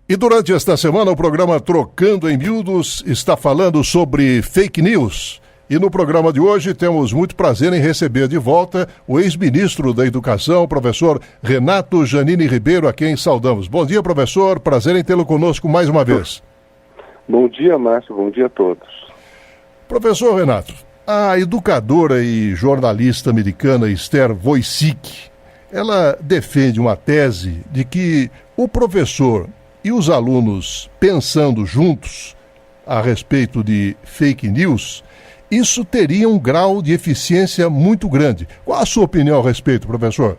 E durante esta semana o programa Trocando em Miúdos está falando sobre fake news. E no programa de hoje temos muito prazer em receber de volta o ex-ministro da Educação, o professor Renato Janine Ribeiro, a quem saudamos. Bom dia, professor. Prazer em tê-lo conosco mais uma vez. Bom dia, Márcio. Bom dia a todos. Professor Renato, a educadora e jornalista americana Esther Wojcik, ela defende uma tese de que o professor e os alunos pensando juntos a respeito de fake news, isso teria um grau de eficiência muito grande. Qual a sua opinião a respeito, professor?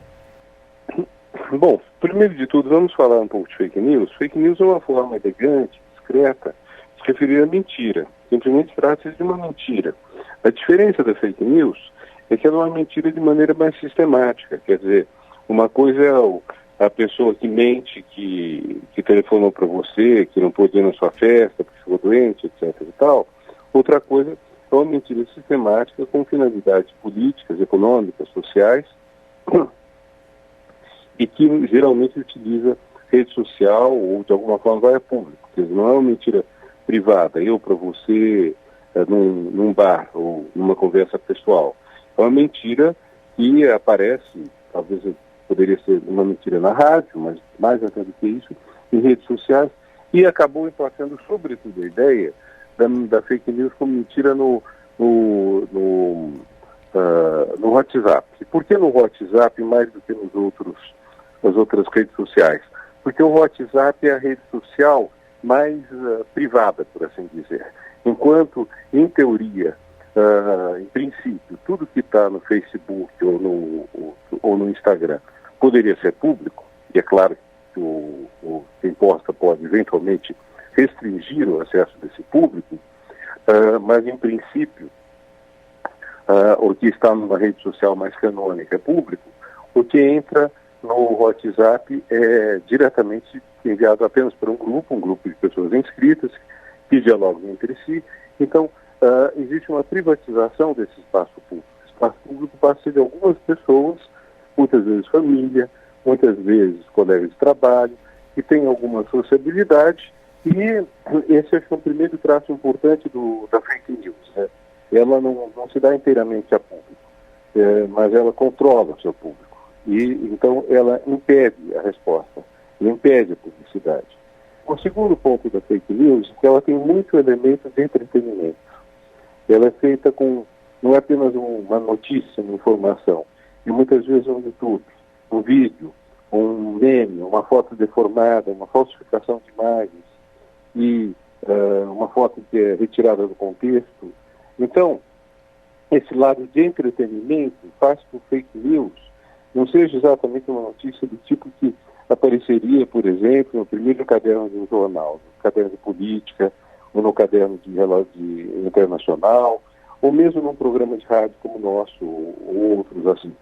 Bom, primeiro de tudo, vamos falar um pouco de fake news. Fake news é uma forma elegante, discreta, de se referir à mentira. Simplesmente trata-se de uma mentira. A diferença da fake news é que ela é uma mentira de maneira mais sistemática. Quer dizer, uma coisa é a pessoa que mente, que telefonou para você, que não pôde ir na sua festa, porque ficou doente, etc. e tal. Outra coisa é uma mentira sistemática com finalidades políticas, econômicas, sociais, e que geralmente utiliza rede social ou de alguma forma vai a público. Quer dizer, não é uma mentira privada, eu para você, num bar ou numa conversa pessoal. É uma mentira que aparece, talvez poderia ser uma mentira na rádio, mas mais até do que isso, em redes sociais, e acabou emplacando sobretudo a ideia da fake news como mentira no WhatsApp. E por que no WhatsApp mais do que nas outras redes sociais? Porque o WhatsApp é a rede social mais privada, por assim dizer. Enquanto, em teoria, em princípio, tudo que está no Facebook ou no Instagram poderia ser público, e é claro que quem posta pode eventualmente restringir o acesso desse público, mas em princípio, o que está numa rede social mais canônica é público, o que entra no WhatsApp é diretamente enviado apenas para um grupo de pessoas inscritas, que dialogam entre si. Então, existe uma privatização desse espaço público. O espaço público passa a ser de algumas pessoas, muitas vezes família, muitas vezes colegas de trabalho, que têm alguma sociabilidade, e esse acho que é o primeiro traço importante da fake news. Né? Ela não se dá inteiramente a público, mas ela controla o seu público. E então ela impede a resposta, ela impede a publicidade. O segundo ponto da fake news é que ela tem muito elemento de entretenimento. Ela é feita não é apenas uma notícia, uma informação, e muitas vezes um YouTube, um vídeo, um meme, uma foto deformada, uma falsificação de imagens, e uma foto que é retirada do contexto. Então, esse lado de entretenimento faz com que o fake news não seja exatamente uma notícia do tipo que apareceria, por exemplo, no primeiro caderno de um jornal, no caderno de política, ou no caderno de internacional, ou mesmo num programa de rádio como o nosso, ou outros assim.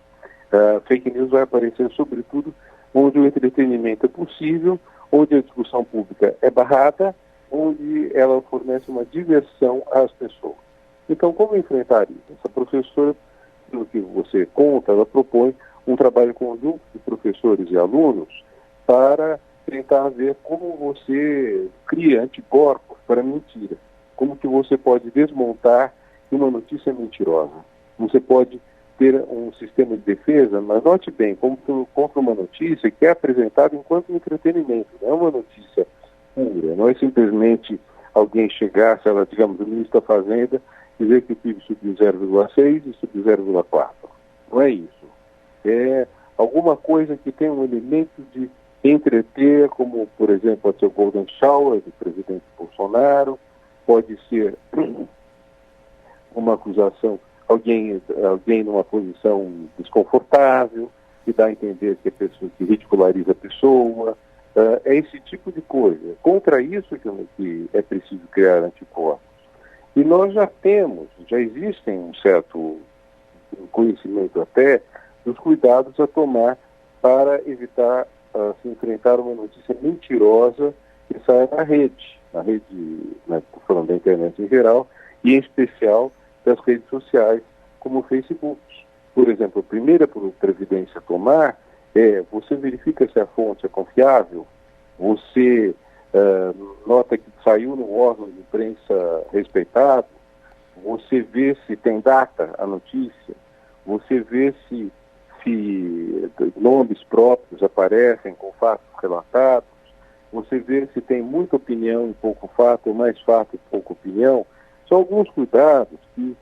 Fake news vai aparecer, sobretudo, onde o entretenimento é possível, onde a discussão pública é barrada, onde ela fornece uma diversão às pessoas. Então, como enfrentar isso? Essa professora, pelo que você conta, ela propõe um trabalho conjunto de professores e alunos para tentar ver como você cria anticorpos para a mentira. Como que você pode desmontar uma notícia mentirosa. Você pode ter um sistema de defesa, mas note bem, como contra uma notícia que é apresentada enquanto entretenimento. Não é uma notícia pura, não é simplesmente alguém chegar, se ela, digamos, o ministro da Fazenda, dizer que o PIB subiu 0,6 e subiu 0,4. Não é isso. É alguma coisa que tem um elemento de entreter, como, por exemplo, pode ser o Golden Shower do presidente Bolsonaro, pode ser uma acusação, alguém numa posição desconfortável, que dá a entender que a pessoa que ridiculariza a pessoa, é esse tipo de coisa. Contra isso que é preciso criar anticorpos. E nós já existem um certo conhecimento até dos cuidados a tomar para evitar se enfrentar uma notícia mentirosa que saia na rede, né, falando da internet em geral, e em especial das redes sociais, como o Facebook. Por exemplo, a primeira providência a tomar é, você verifica se a fonte é confiável, você nota que saiu no órgão de imprensa respeitado, você vê se tem data a notícia, você vê se nomes próprios aparecem com fatos relatados, você vê se tem muita opinião e pouco fato, ou mais fato e pouca opinião. São alguns cuidados que,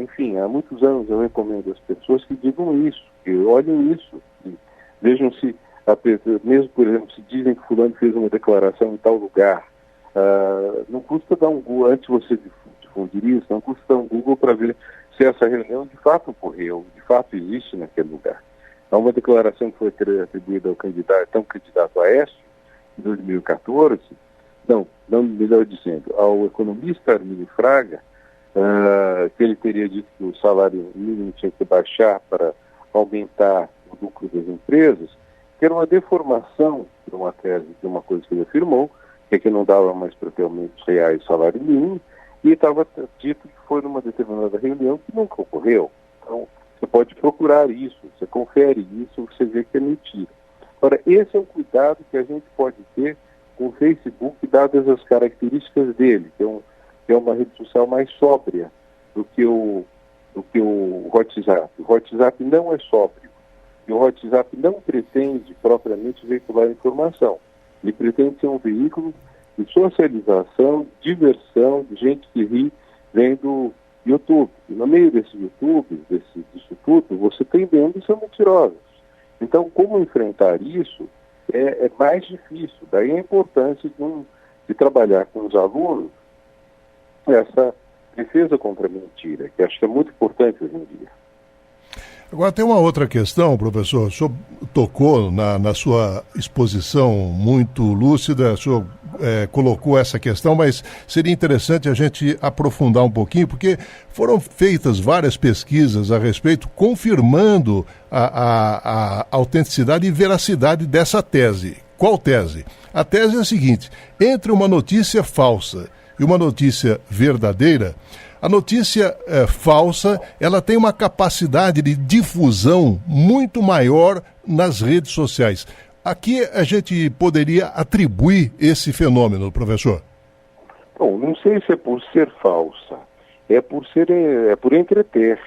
enfim, há muitos anos eu recomendo às pessoas que digam isso, que olhem isso, que vejam se, mesmo, por exemplo, se dizem que fulano fez uma declaração em tal lugar, não custa dar um Google, antes de você difundir isso, não custa dar um Google para ver se essa reunião de fato ocorreu, de fato existe naquele lugar. Há uma declaração que foi atribuída ao candidato Aécio, em 2014, melhor dizendo, ao economista Arminio Fraga, que ele teria dito que o salário mínimo tinha que baixar para aumentar o lucro das empresas, que era uma deformação de uma tese, de uma coisa que ele afirmou, que não dava mais para ter aumentos reais o salário mínimo, e estava dito que foi numa determinada reunião que nunca ocorreu. Então, você pode procurar isso, você confere isso, você vê que é mentira. Agora, esse é um cuidado que a gente pode ter com o Facebook, dadas as características dele, que é uma rede social mais sóbria do que o WhatsApp. O WhatsApp não é sóbrio. E o WhatsApp não pretende propriamente veicular informação. Ele pretende ser um veículo de socialização, diversão, de gente que ri vendo YouTube. E no meio desse YouTube, disso tudo, você tem vendo que são mentirosos. Então, como enfrentar isso é mais difícil. Daí a importância de trabalhar com os alunos essa defesa contra a mentira, que acho que é muito importante hoje em dia. Agora tem uma outra questão, professor. O senhor tocou na sua exposição muito lúcida, o senhor colocou essa questão, mas seria interessante a gente aprofundar um pouquinho, porque foram feitas várias pesquisas a respeito, confirmando a autenticidade e veracidade dessa tese. Qual tese? A tese é a seguinte: entre uma notícia falsa e uma notícia verdadeira, a notícia falsa, ela tem uma capacidade de difusão muito maior nas redes sociais. Aqui a gente poderia atribuir esse fenômeno, professor? Bom, não sei se é por ser falsa, é por entreter.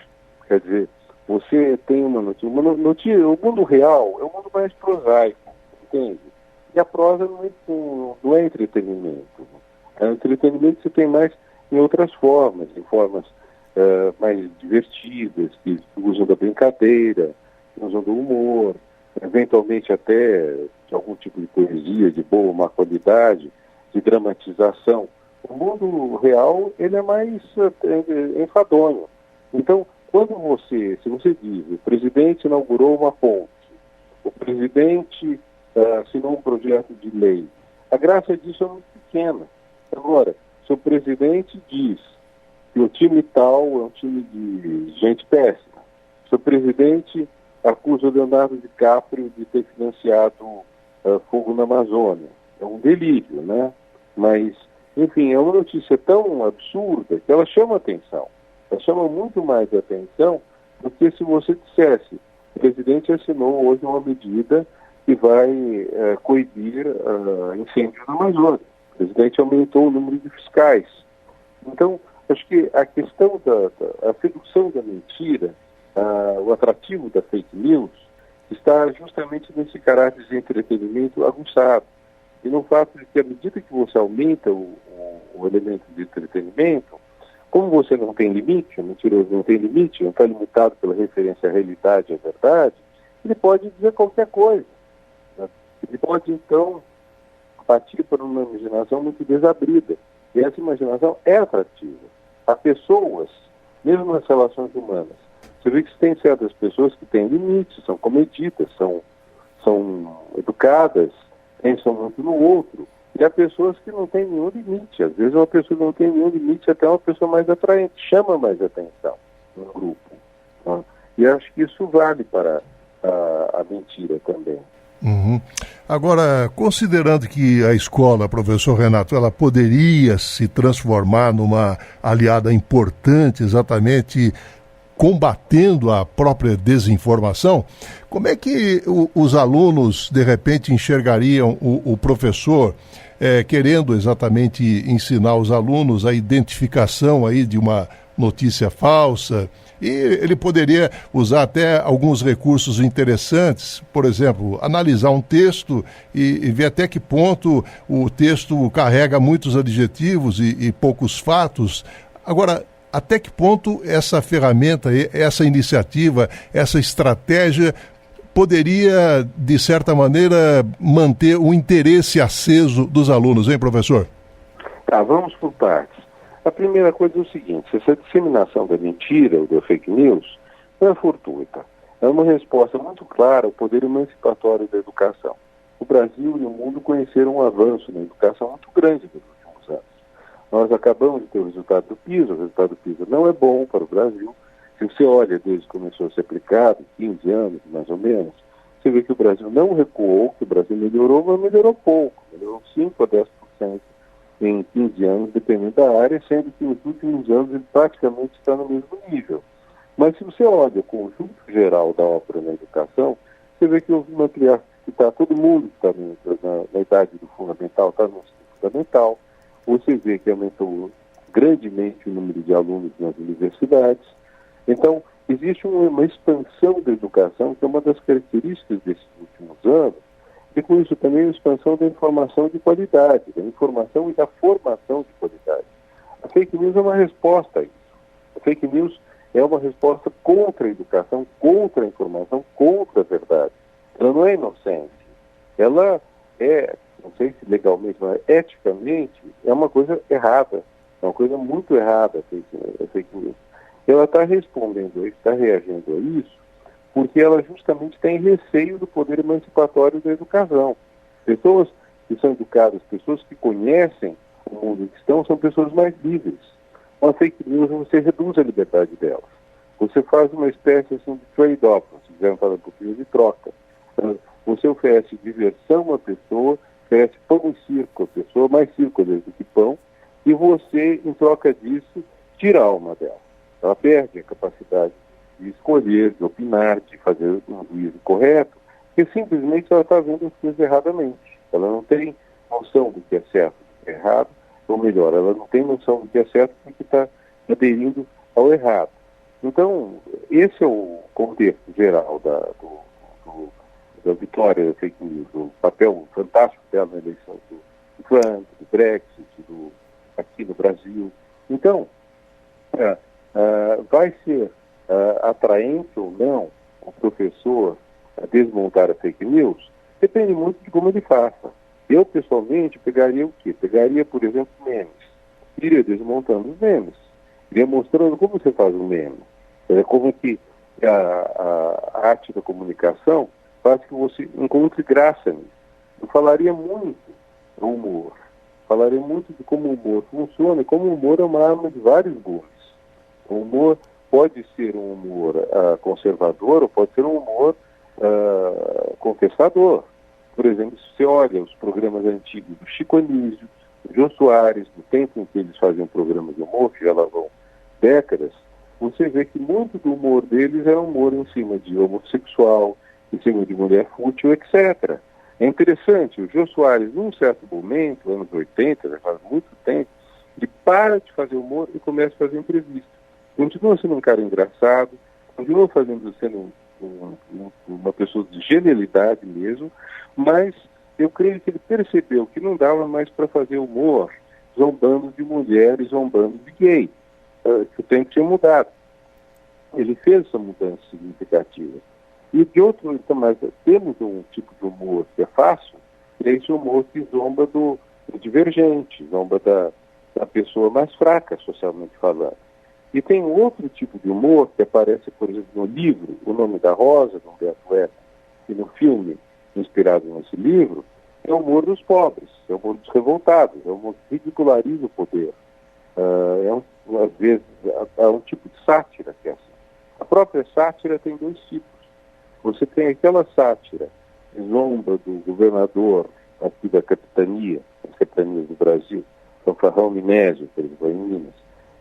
Quer dizer, você tem uma notícia, o mundo real é um mundo mais prosaico, entende? E a prosa não é entretenimento. É um entretenimento que você tem mais em outras formas, em formas mais divertidas, que usam da brincadeira, que usam do humor, eventualmente até de algum tipo de poesia de boa, má qualidade, de dramatização. O mundo real, ele é mais enfadonho. Então, se você diz, o presidente inaugurou uma ponte, o presidente assinou um projeto de lei, a graça disso é muito pequena. Agora, se o presidente diz que o time tal é um time de gente péssima, se o presidente acusa o Leonardo DiCaprio de ter financiado fogo na Amazônia, é um delírio, né? Mas, enfim, é uma notícia tão absurda que ela chama atenção. Ela chama muito mais atenção do que se você dissesse: o presidente assinou hoje uma medida que vai coibir incêndio na Amazônia. O presidente aumentou o número de fiscais. Então, acho que a questão a sedução da mentira, o atrativo da fake news, está justamente nesse caráter de entretenimento aguçado. E no fato de que, à medida que você aumenta o elemento de entretenimento, como você não tem limite, o mentiroso não tem limite, não está limitado pela referência à realidade e à verdade, ele pode dizer qualquer coisa. Né? Ele pode, então, partir para uma imaginação muito desabrida. E essa imaginação é atrativa. Há pessoas, mesmo nas relações humanas, você vê que tem certas pessoas que têm limites, são comedidas, são educadas, pensam muito no outro. E há pessoas que não têm nenhum limite. Às vezes uma pessoa que não tem nenhum limite, até uma pessoa mais atraente, chama mais atenção no grupo. Né? E acho que isso vale para a mentira também. Uhum. Agora, considerando que a escola, professor Renato, ela poderia se transformar numa aliada importante exatamente combatendo a própria desinformação, como é que os alunos, de repente, enxergariam o professor querendo exatamente ensinar os alunos a identificação aí de uma notícia falsa? E ele poderia usar até alguns recursos interessantes, por exemplo, analisar um texto e ver até que ponto o texto carrega muitos adjetivos e poucos fatos. Agora, até que ponto essa ferramenta, essa iniciativa, essa estratégia poderia, de certa maneira, manter o interesse aceso dos alunos, hein, professor? Tá, vamos por partes. A primeira coisa é o seguinte: essa disseminação da mentira ou da fake news não é fortuita. É uma resposta muito clara ao poder emancipatório da educação. O Brasil e o mundo conheceram um avanço na educação muito grande nos últimos anos. Nós acabamos de ter o resultado do PISA. O resultado do PISA não é bom para o Brasil. Se você olha desde que começou a ser aplicado, 15 anos mais ou menos, você vê que o Brasil não recuou, que o Brasil melhorou, mas melhorou pouco. Melhorou 5 a 10% em 15 anos, dependendo da área, sendo que nos últimos anos ele praticamente está no mesmo nível. Mas se você olha o conjunto geral da ópera na educação, você vê que houve uma criação, que está todo mundo que está na idade do fundamental, está no ensino fundamental. Você vê que aumentou grandemente o número de alunos nas universidades. Então, existe uma expansão da educação, que é uma das características desses últimos anos, e com isso também a expansão da informação de qualidade, da informação e da formação de qualidade. A fake news é uma resposta a isso. A fake news é uma resposta contra a educação, contra a informação, contra a verdade. Ela não é inocente. Ela é, não sei se legalmente, mas eticamente, é uma coisa errada. É uma coisa muito errada a fake news. Ela está respondendo, está reagindo a isso, porque ela justamente tem receio do poder emancipatório da educação. Pessoas que são educadas, pessoas que conhecem o mundo em que estão, são pessoas mais livres. Uma fake news, você reduz a liberdade delas. Você faz uma espécie assim, de trade-off, se quiser falar um pouquinho de troca. Você oferece diversão à pessoa, oferece pão e circo à pessoa, mais circo às vezes do que pão, e você, em troca disso, tira a alma dela. Ela perde a capacidade de escolher, de opinar, de fazer um juízo correto, porque simplesmente ela está vendo as coisas erradamente. Ela não tem noção do que é certo e do que é errado, ou melhor, ela não tem noção do que é certo porque está aderindo ao errado. Então, esse é o contexto geral da vitória da fake news, do papel fantástico dela na eleição do Trump, do Brexit, aqui no Brasil. Então, vai ser atraente ou não o professor a desmontar a fake news? Depende muito de como ele faça. Eu, pessoalmente, pegaria o quê? Pegaria, por exemplo, memes. Iria desmontando os memes. Iria mostrando como você faz um meme. Como que a arte da comunicação faz que você encontre graça nisso. Eu falaria muito do humor. Falaria muito de como o humor funciona e como o humor é uma arma de vários gumes. O humor pode ser um humor conservador ou pode ser um humor contestador. Por exemplo, se você olha os programas antigos do Chico Anísio, do Jô Soares, do tempo em que eles faziam programas de humor, que já lá vão décadas, você vê que muito do humor deles era humor em cima de homossexual, em cima de mulher fútil, etc. É interessante, o Jô Soares, num certo momento, anos 80, já faz muito tempo, ele para de fazer humor e começa a fazer entrevista. Continua sendo um cara engraçado, continua sendo uma pessoa de genialidade mesmo, mas eu creio que ele percebeu que não dava mais para fazer humor zombando de mulher e zombando de gay. Que o tempo tinha mudado. Ele fez essa mudança significativa. E de outro, então, mas temos um tipo de humor que é fácil, é esse humor que zomba do divergente, zomba da pessoa mais fraca, socialmente falando. E tem outro tipo de humor que aparece, por exemplo, no livro O Nome da Rosa, do Humberto Eco, e no filme inspirado nesse livro, é o humor dos pobres, é o humor dos revoltados, é o humor que ridiculariza o poder. Às vezes, é um tipo de sátira que é assim. A própria sátira tem dois tipos. Você tem aquela sátira que zomba do governador aqui da capitania, das capitanias do Brasil, São Farrão Minésio, por exemplo, em Minas.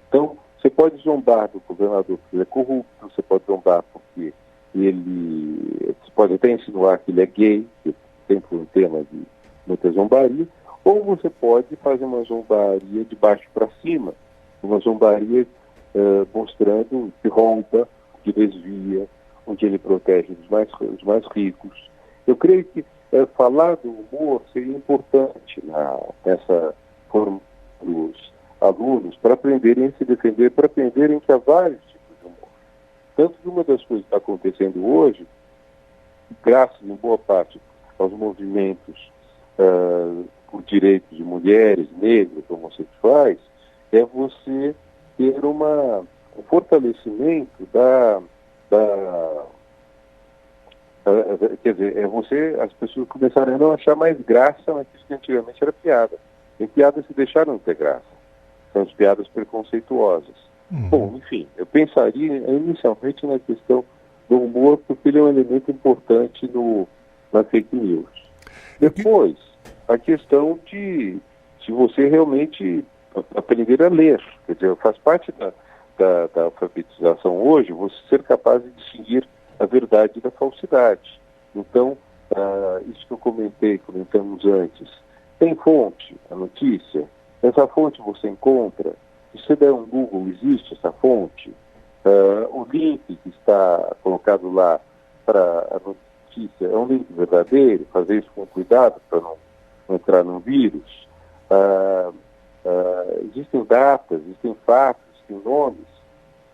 Então, Você pode zombar do governador porque ele é corrupto, você pode zombar porque você pode até insinuar que ele é gay, que sempre um tema de muita zombaria, ou você pode fazer uma zombaria de baixo para cima, uma zombaria mostrando que rouba, que desvia, onde ele protege os mais ricos. Eu creio que falar do humor seria importante nessa forma dos alunos para aprenderem a se defender, para aprenderem que há vários tipos de humor. Tanto que uma das coisas que está acontecendo hoje, graças em boa parte aos movimentos por direitos de mulheres, negros, homossexuais, é você ter um fortalecimento quer dizer, as pessoas começarem a não achar mais graça naquilo que antigamente era piada. Tem piadas que deixaram de ter graça. São as piadas preconceituosas. Bom, enfim, eu pensaria inicialmente na questão do humor, porque ele é um elemento importante na fake news. Depois, a questão de você realmente aprender a ler. Quer dizer, faz parte da alfabetização hoje você ser capaz de distinguir a verdade da falsidade. Então, isso que comentamos antes, tem fonte, a notícia, essa fonte você encontra, se você der um Google, existe essa fonte, o link que está colocado lá para a notícia é um link verdadeiro, fazer isso com cuidado para não entrar num vírus. Existem datas, existem fatos, existem nomes,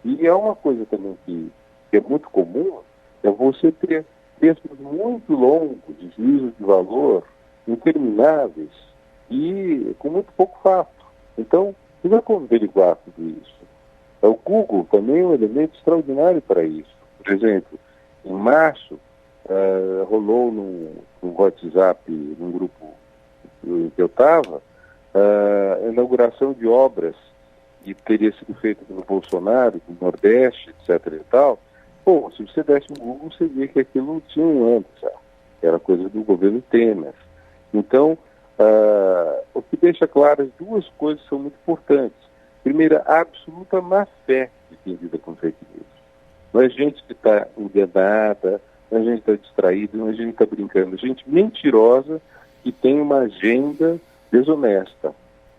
e é uma coisa também que é muito comum, é você ter textos muito longos de juízo de valor, intermináveis e com muito pouco fato. Então, não vai como averiguar tudo isso. O Google também é um elemento extraordinário para isso. Por exemplo, em março, rolou no WhatsApp, num grupo em que eu estava, a inauguração de obras que teria sido feita pelo Bolsonaro, do Nordeste, etc. e tal. Bom, se você desse no Google, você via que aquilo não tinha um ano já. Era coisa do governo Temer. Então, o que deixa claro as duas coisas são muito importantes. Primeiro, a absoluta má-fé de quem lida com fake news. Não é gente que está enganada, não é gente que está distraída, não é gente que está brincando. É gente mentirosa que tem uma agenda desonesta.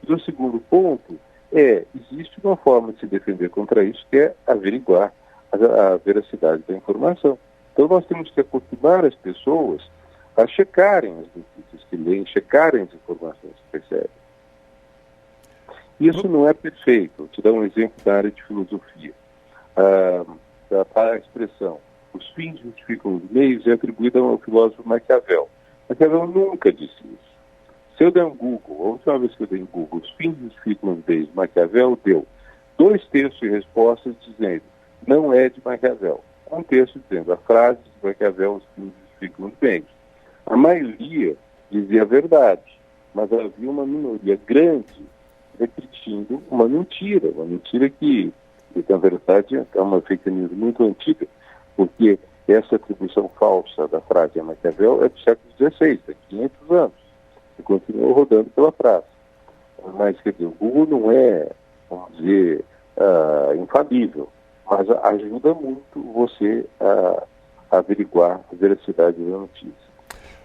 E o segundo ponto existe uma forma de se defender contra isso, que é averiguar a veracidade da informação. Então nós temos que acostumar as pessoas a checarem as notícias que leem, checarem as informações que recebem. Isso não é perfeito. Vou te dar um exemplo da área de filosofia. A expressão, os fins justificam os meios, é atribuída ao filósofo Maquiavel. Maquiavel nunca disse isso. Se eu der um Google, a última vez que eu dei um Google, os fins justificam os meios, Maquiavel deu 2 textos de respostas dizendo, não é de Maquiavel. Um texto dizendo, a frase de Maquiavel, os fins justificam os meios. A maioria dizia a verdade, mas havia uma minoria grande repetindo uma mentira que na verdade, é uma fake news muito antiga, porque essa atribuição falsa da frase a Maquiavel é do século XVI, tem 500 anos, e continuou rodando pela praça. Mas, quer dizer, o Google não é, vamos dizer, infalível, mas ajuda muito você a averiguar a veracidade da notícia.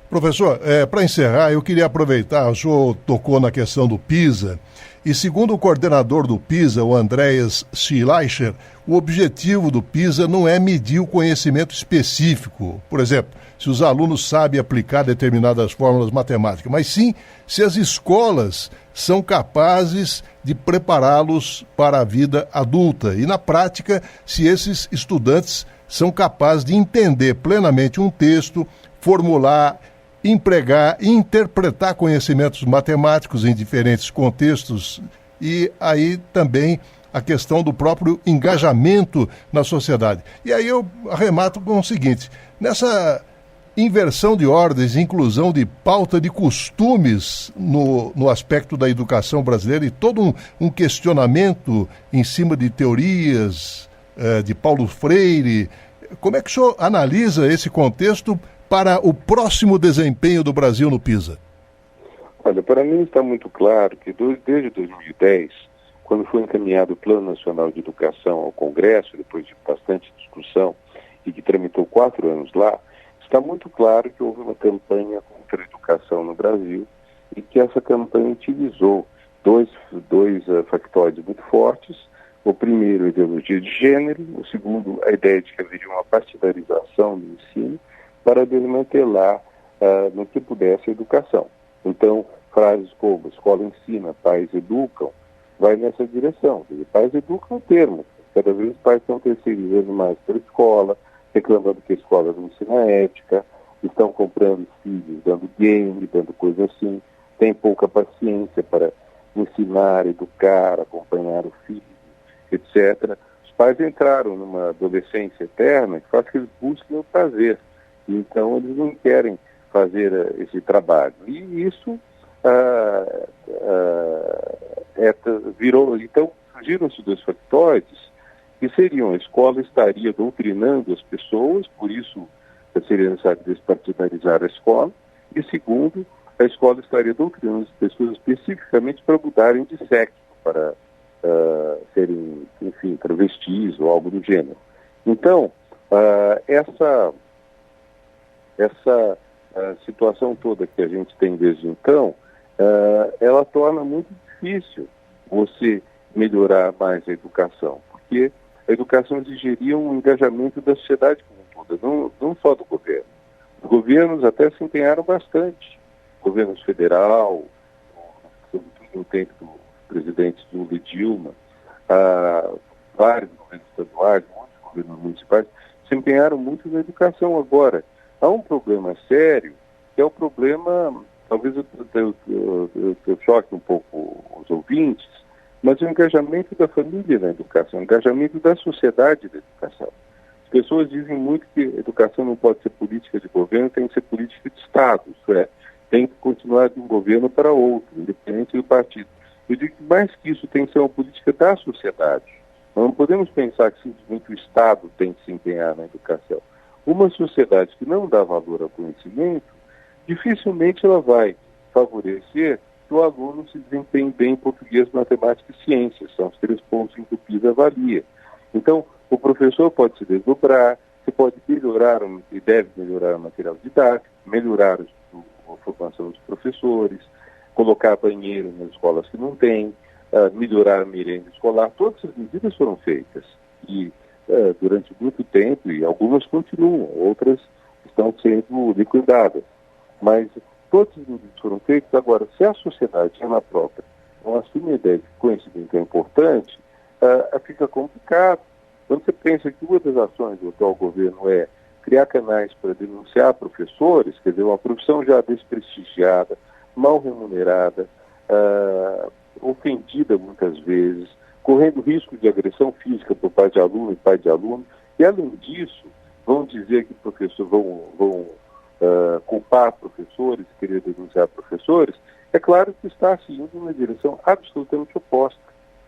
Professor, para encerrar, eu queria aproveitar, o senhor tocou na questão do PISA, e segundo o coordenador do PISA, o Andreas Schleicher, o objetivo do PISA não é medir o conhecimento específico, por exemplo, se os alunos sabem aplicar determinadas fórmulas matemáticas, mas sim se as escolas são capazes de prepará-los para a vida adulta e, na prática, se esses estudantes são capazes de entender plenamente um texto, formular, empregar e interpretar conhecimentos matemáticos em diferentes contextos e aí também a questão do próprio engajamento na sociedade. E aí eu arremato com o seguinte, nessa inversão de ordens, inclusão de pauta de costumes no aspecto da educação brasileira e todo um questionamento em cima de teorias de Paulo Freire, como é que o senhor analisa esse contexto para o próximo desempenho do Brasil no PISA? Olha, para mim está muito claro que desde 2010, quando foi encaminhado o Plano Nacional de Educação ao Congresso, depois de bastante discussão, e que tramitou 4 anos lá, está muito claro que houve uma campanha contra a educação no Brasil e que essa campanha utilizou dois factóides muito fortes. O primeiro, a ideologia de gênero; o segundo, a ideia de que haveria uma partidarização do ensino para desmantelar no que pudesse a educação. Então, frases como escola ensina, pais educam, vai nessa direção. Quer dizer, pais educam o termo. Cada vez os pais estão terceirizando mais para a escola, reclamando que a escola não ensina ética, estão comprando filhos, dando game, dando coisa assim, tem pouca paciência para ensinar, educar, acompanhar o filho, etc. Os pais entraram numa adolescência eterna que faz que eles busquem o prazer. Então, eles não querem fazer esse trabalho. E isso virou. Então, surgiram-se 2 factóides que seriam: a escola estaria doutrinando as pessoas, por isso seria necessário despartidarizar a escola, e segundo, a escola estaria doutrinando as pessoas especificamente para mudarem de sexo, para serem, enfim, travestis ou algo do gênero. Então, essa situação toda que a gente tem desde então, ela torna muito difícil você melhorar mais a educação, porque a educação exigiria um engajamento da sociedade como um todo, não só do governo. Os governos até se empenharam bastante. Governos federal, sobretudo no tempo do presidente Lula e Dilma, vários governos estaduais, muitos governos municipais, se empenharam muito na educação. Agora, há um problema sério, que é o problema, talvez eu choque um pouco os ouvintes, mas o engajamento da família na educação, o engajamento da sociedade na educação. As pessoas dizem muito que a educação não pode ser política de governo, tem que ser política de Estado, isso é, tem que continuar de um governo para outro, independente do partido. Eu digo que mais que isso tem que ser uma política da sociedade. Nós não podemos pensar que simplesmente o Estado tem que se empenhar na educação. Uma sociedade que não dá valor ao conhecimento, dificilmente ela vai favorecer que o aluno se desempenhe bem em português, matemática e ciências. São os 3 pontos em que o PISA avalia. Então, o professor pode se desdobrar, você pode melhorar e deve melhorar o material didático, melhorar a formação dos professores, colocar banheiro nas escolas que não tem, melhorar a merenda escolar. Todas essas medidas foram feitas e durante muito tempo, e algumas continuam, outras estão sendo liquidadas. Mas todas as medidas foram feitas. Agora, se a sociedade, ela própria, não assume a ideia de que conhecimento é importante, fica complicado. Quando você pensa que uma das ações do atual governo é criar canais para denunciar professores, quer dizer, uma profissão já desprestigiada, mal remunerada, ofendida muitas vezes, correndo risco de agressão física por parte de aluno e pai de aluno, e além disso, vão dizer que professores vão culpar professores, querer denunciar professores, é claro que está se indo numa direção absolutamente oposta.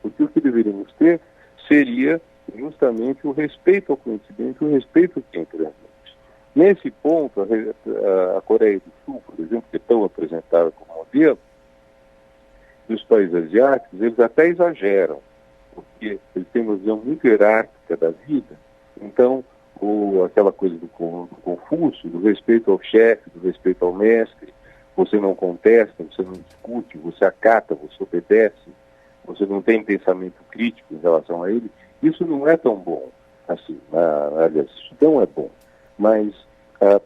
Porque o que deveríamos ter seria justamente o respeito ao conhecimento, o respeito a quem transmite. Nesse ponto, a Coreia do Sul, por exemplo, que é tão apresentada como modelo, e os países asiáticos, eles até exageram, porque eles têm uma visão muito hierárquica da vida. Então, aquela coisa do Confúcio, do respeito ao chefe, do respeito ao mestre, você não contesta, você não discute, você acata, você obedece, você não tem pensamento crítico em relação a ele, isso não é tão bom assim. Aliás, isso não é bom. Mas,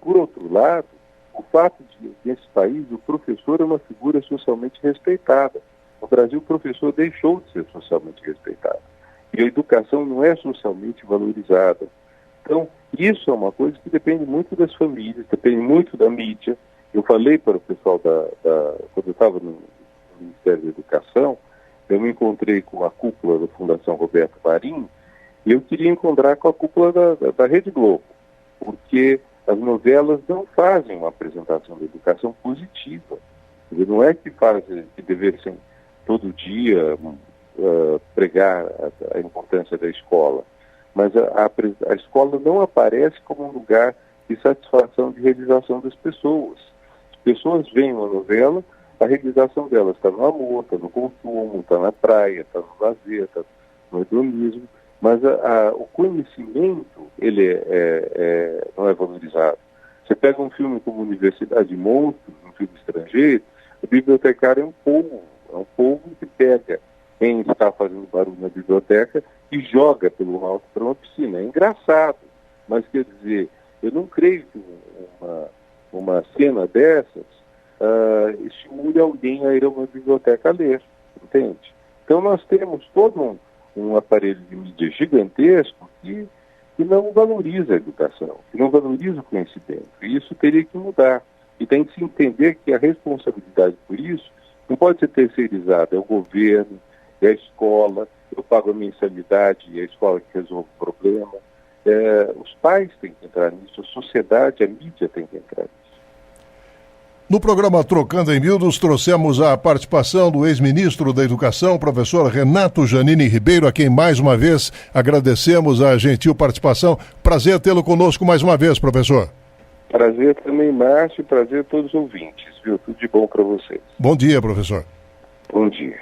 por outro lado, o fato de, nesse país, o professor é uma figura socialmente respeitada. No Brasil, o professor deixou de ser socialmente respeitado. E a educação não é socialmente valorizada. Então, isso é uma coisa que depende muito das famílias, depende muito da mídia. Eu falei para o pessoal quando eu estava no Ministério da Educação, eu me encontrei com a cúpula da Fundação Roberto Marinho, e eu queria encontrar com a cúpula da Rede Globo, porque as novelas não fazem uma apresentação da educação positiva. Não é que devessem todo dia pregar a importância da escola, mas a escola não aparece como um lugar de satisfação, de realização das pessoas. As pessoas veem uma novela A realização delas está no amor, está no consumo, está na praia, está no lazer, está no hedonismo, mas o conhecimento, ele não é valorizado. Você pega um filme como Universidade de Monstros, um filme estrangeiro, o bibliotecário é um povo que pega quem está fazendo barulho na biblioteca e joga pelo alto para uma piscina. É engraçado, mas quer dizer, eu não creio que uma cena dessas estimule alguém a ir a uma biblioteca a ler, entende? Então nós temos todo um aparelho de mídia gigantesco que não valoriza a educação, que não valoriza o conhecimento. E isso teria que mudar. E tem que se entender que a responsabilidade por isso não pode ser terceirizada, é o governo, é a escola, eu pago a mensalidade e a escola que resolve o problema. Os pais têm que entrar nisso, a sociedade, a mídia tem que entrar nisso. No programa Trocando em Miúdos, trouxemos a participação do ex-ministro da Educação, professor Renato Janine Ribeiro, a quem mais uma vez agradecemos a gentil participação. Prazer tê-lo conosco mais uma vez, professor. Prazer também, Márcio, prazer a todos os ouvintes, viu? Tudo de bom para vocês. Bom dia, professor. Bom dia.